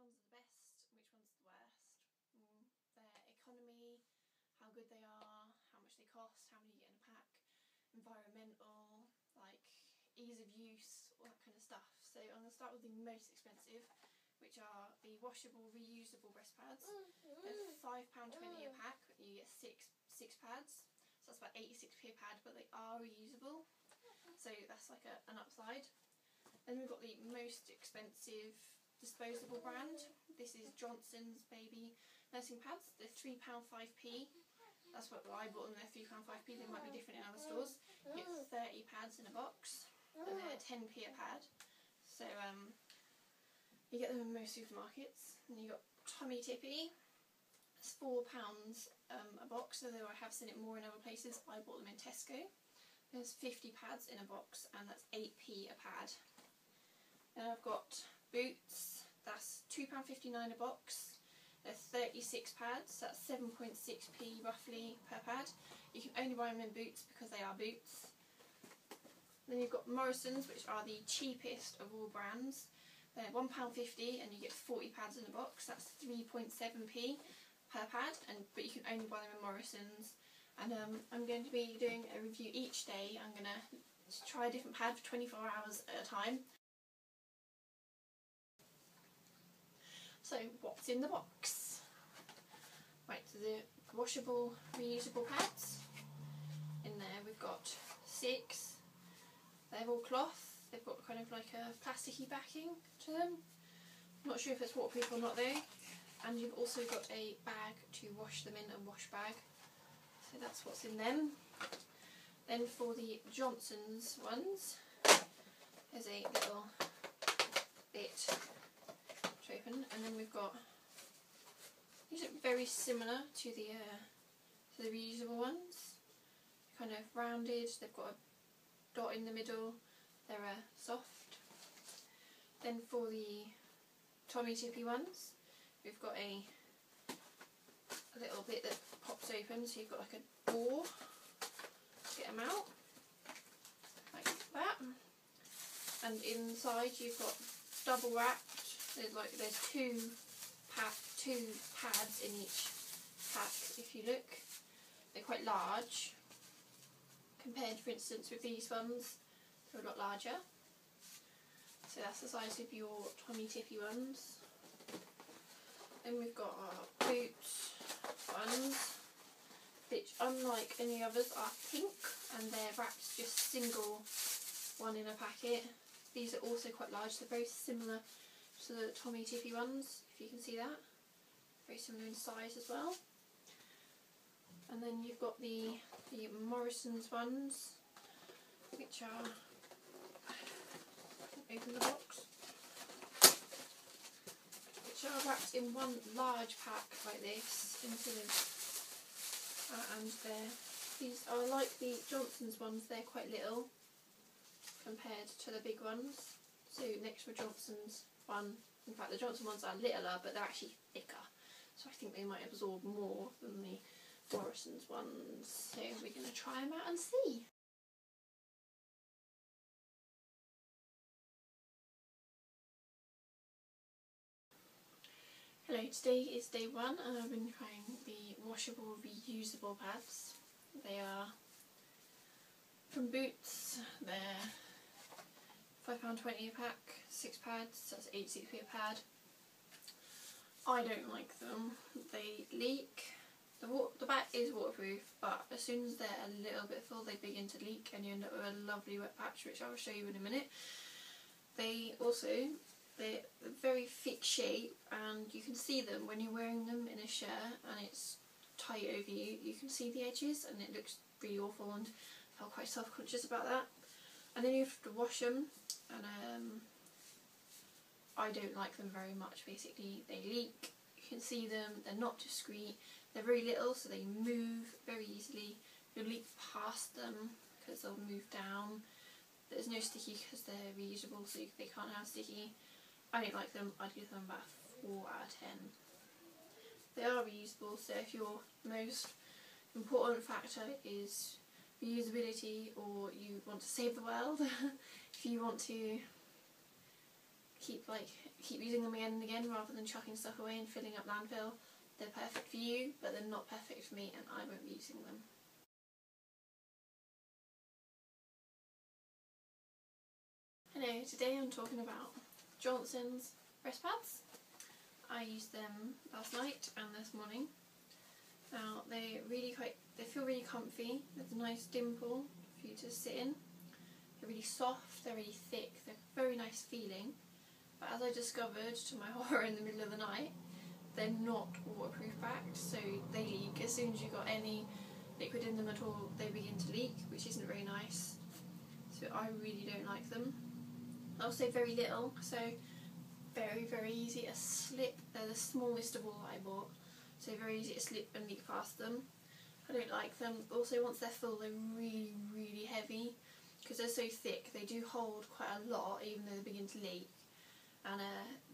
one's the best, which one's the worst. Their economy, how good they are, how much they cost, how many you get in a pack, environmental, like ease of use, all that kind of stuff. So I'm going to start with the most expensive, which are the washable reusable breast pads. They're £5.20 a pack. You get six pads, so that's about 86p a pad, but they are reusable, so that's like an upside. Then we've got the most expensive disposable brand. This is Johnson's Baby Nursing Pads. They're £3.5p. That's what I bought them. They're £3.5p. They might be different in other stores. You get 30 pads in a box, and they're 10p a pad. So you get them in most supermarkets. And you got Tommee Tippee. It's £4 a box, although I have seen it more in other places. I bought them in Tesco. There's 50 pads in a box, and that's 8p a pad. Then I've got Boots. That's £2.59 a box. There's 36 pads, that's 7.6p roughly per pad. You can only buy them in Boots because they are Boots. Then you've got Morrison's, which are the cheapest of all brands. They're £1.50 and you get 40 pads in a box. That's 3.7p per pad, but you can only buy them in Morrison's. And I'm going to be doing a review each day. I'm going to try a different pad for 24 hours at a time. So what's in the box? Right, so the washable reusable pads. In there we've got 6. They're all cloth. They've got kind of like a plasticky backing to them. I'm not sure if it's waterproof or not though. And you've also got a bag to wash them in, a wash bag. So that's what's in them. Then for the Johnson's ones, there's a little bit to open, and then we've got, these look very similar to the reusable ones. Kind of rounded, they've got a dot in the middle, they're soft. Then for the Tommee Tippee ones, we've got a little bit that pops open, so you've got like a door to get them out, like that. And inside you've got double wrapped. There's two pads in each pack. If you look, they're quite large compared, for instance, with these ones. They're a lot larger. So that's the size of your Tommee Tippee ones. Then we've got our Boots ones, which unlike any others are pink, and they're wrapped just single one in a packet. These are also quite large. They're very similar to the Tommee Tippee ones, if you can see that. Very similar in size as well. And then you've got the Morrison's ones, which are, open the box, which are wrapped in one large pack like this, instead of, and these are like the Johnson's ones. They're quite little compared to the big ones. So next for Johnson's one, in fact the Johnson ones are littler, but they're actually thicker, so I think they might absorb more than the Morrison's ones. So we're going to try them out and see. Hello, today is day 1 and I've been trying the washable reusable pads. They are from Boots. They're £5.20 a pack, 6 pads, so that's 86p a pad. I don't like them. They leak. The back is waterproof, but as soon as they're a little bit full they begin to leak and you end up with a lovely wet patch, which I'll show you in a minute. They're a very thick shape, and you can see them when you're wearing them in a shirt and it's tight over you. You can see the edges and it looks really awful, and I felt quite self-conscious about that. And then you have to wash them, and I don't like them very much. Basically they leak, you can see them, they're not discreet, they're very little so they move very easily. You'll leak past them because they'll move down. There's no sticky because they're reusable, so they can't have sticky. I don't like them. I'd give them about 4 out of 10. They are reusable, so if your most important factor is reusability, or you want to save the world, if you want to keep using them again and again rather than chucking stuff away and filling up landfill. They're perfect for you, but they're not perfect for me, and I won't be using them. Hello, today I'm talking about Johnson's breast pads. I used them last night and this morning. Now they feel really comfy. There's a nice dimple for you to sit in. They're really soft, they're really thick, they're very nice feeling. But as I discovered to my horror in the middle of the night, they're not waterproof backed, so they leak. As soon as you've got any liquid in them at all, they begin to leak, which isn't very nice. So I really don't like them. Also very little, so very, very easy to slip. They're the smallest of all I bought, so very easy to slip and leak past them. I don't like them. Also, once they're full, they're really, really heavy. Because they're so thick, they do hold quite a lot, even though they begin to leak. And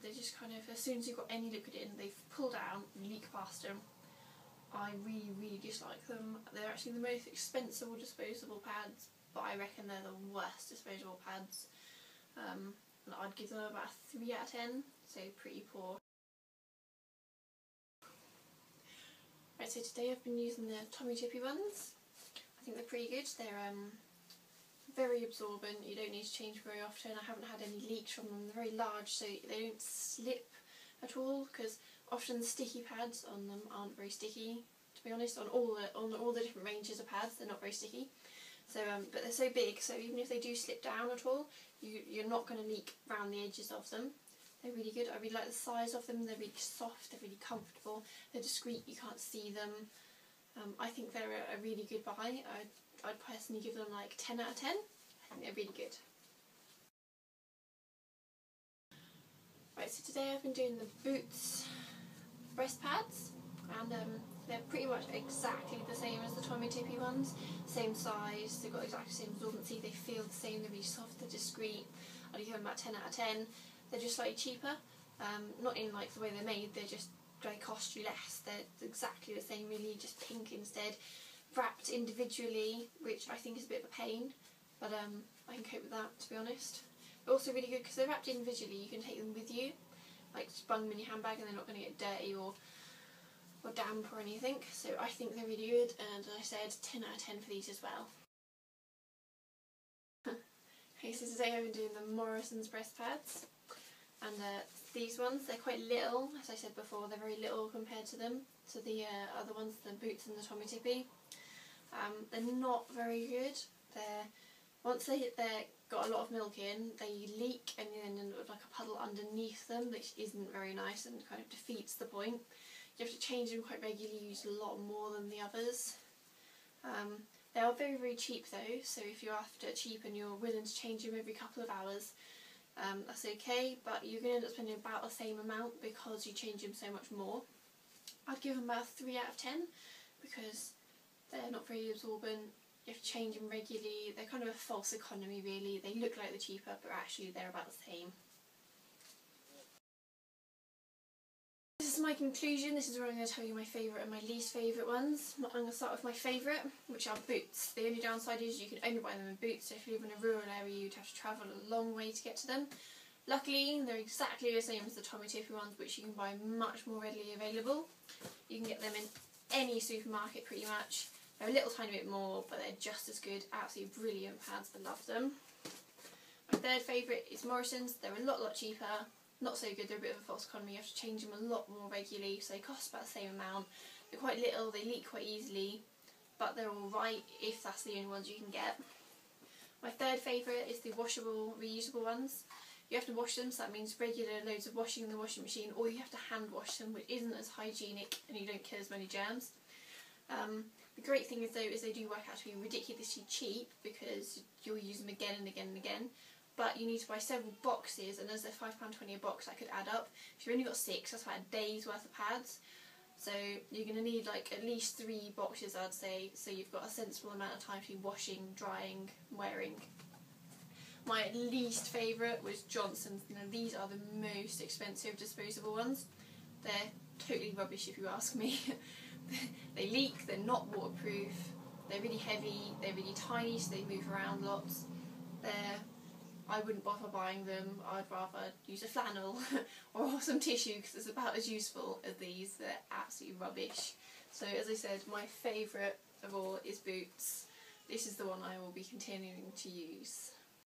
they just kind of, as soon as you've got any liquid in, they pull down and leak past them. I really, really dislike them. They're actually the most expensive disposable pads, but I reckon they're the worst disposable pads. And I'd give them about a 3 out of 10, so pretty poor. Right, so today I've been using the Tommee Tippee ones. I think they're pretty good. They're very absorbent, you don't need to change very often. I haven't had any leaks from them. They're very large, so they don't slip at all, because often the sticky pads on them aren't very sticky, to be honest. On all the different ranges of pads, they're not very sticky. So, but they're so big, so even if they do slip down at all, you're not going to leak around the edges of them. They're really good. I really like the size of them. They're really soft, they're really comfortable, they're discreet, you can't see them. I think they're a really good buy. I'd personally give them like 10 out of 10. I think they're really good. Right, so today I've been doing the Boots breast pads, and they're pretty much exactly the same as the Tommee Tippee ones. Same size, they've got exactly the same absorbency, they feel the same, they're really soft, they're discreet. I'd give them about 10 out of 10. They're just slightly cheaper, not in like the way they're made, they cost you less. They're exactly the same really, just pink instead. Wrapped individually, which I think is a bit of a pain, but I can cope with that, to be honest. They're also really good because they're wrapped individually. You can take them with you, like just bung them in your handbag, and they're not going to get dirty or damp or anything. So I think they're really good, and as I said, 10 out of 10 for these as well. Okay, so today I've been doing the Morrisons breast pads, and these ones, they're quite little. As I said before, they're very little compared to the other ones, the Boots and the Tommee Tippee. They're not very good. Once they've got a lot of milk in, they leak and then end up with like a puddle underneath them, which isn't very nice and kind of defeats the point. You have to change them quite regularly, use a lot more than the others. They are very, very cheap though, so if you're after cheap and you're willing to change them every couple of hours, that's okay, but you're going to end up spending about the same amount because you change them so much more. I'd give them about a 3 out of 10 because they're not very absorbent, you have to change them regularly, they're kind of a false economy really. They look like they're cheaper, but actually they're about the same. This is my conclusion. This is where I'm going to tell you my favourite and my least favourite ones. I'm going to start with my favourite, which are Boots. The only downside is you can only buy them in Boots, so if you live in a rural area you'd have to travel a long way to get to them. Luckily they're exactly the same as the Tommee Tippee ones, which you can buy much more readily available. You can get them in any supermarket pretty much. They're a little tiny bit more, but they're just as good. Absolutely brilliant pads, I love them. My third favourite is Morrisons. They're a lot cheaper. Not so good, they're a bit of a false economy. You have to change them a lot more regularly, so they cost about the same amount. They're quite little, they leak quite easily, but they're alright if that's the only ones you can get. My third favourite is the washable, reusable ones. You have to wash them, so that means regular loads of washing in the washing machine, or you have to hand wash them, which isn't as hygienic and you don't kill as many germs. The great thing is though is they do work out to be ridiculously cheap because you'll use them again and again and again. But you need to buy several boxes, and as they're £5.20 a box, that could add up. If you've only got 6, that's about a day's worth of pads. So you're going to need like at least 3 boxes, I'd say, so you've got a sensible amount of time to be washing, drying, wearing. My least favourite was Johnson's. Now these are the most expensive disposable ones. They're totally rubbish if you ask me. They leak, they're not waterproof, they're really heavy, they're really tiny so they move around lots. I wouldn't bother buying them. I'd rather use a flannel or some tissue because it's about as useful as these. They're absolutely rubbish. So as I said, my favourite of all is Boots. This is the one I will be continuing to use.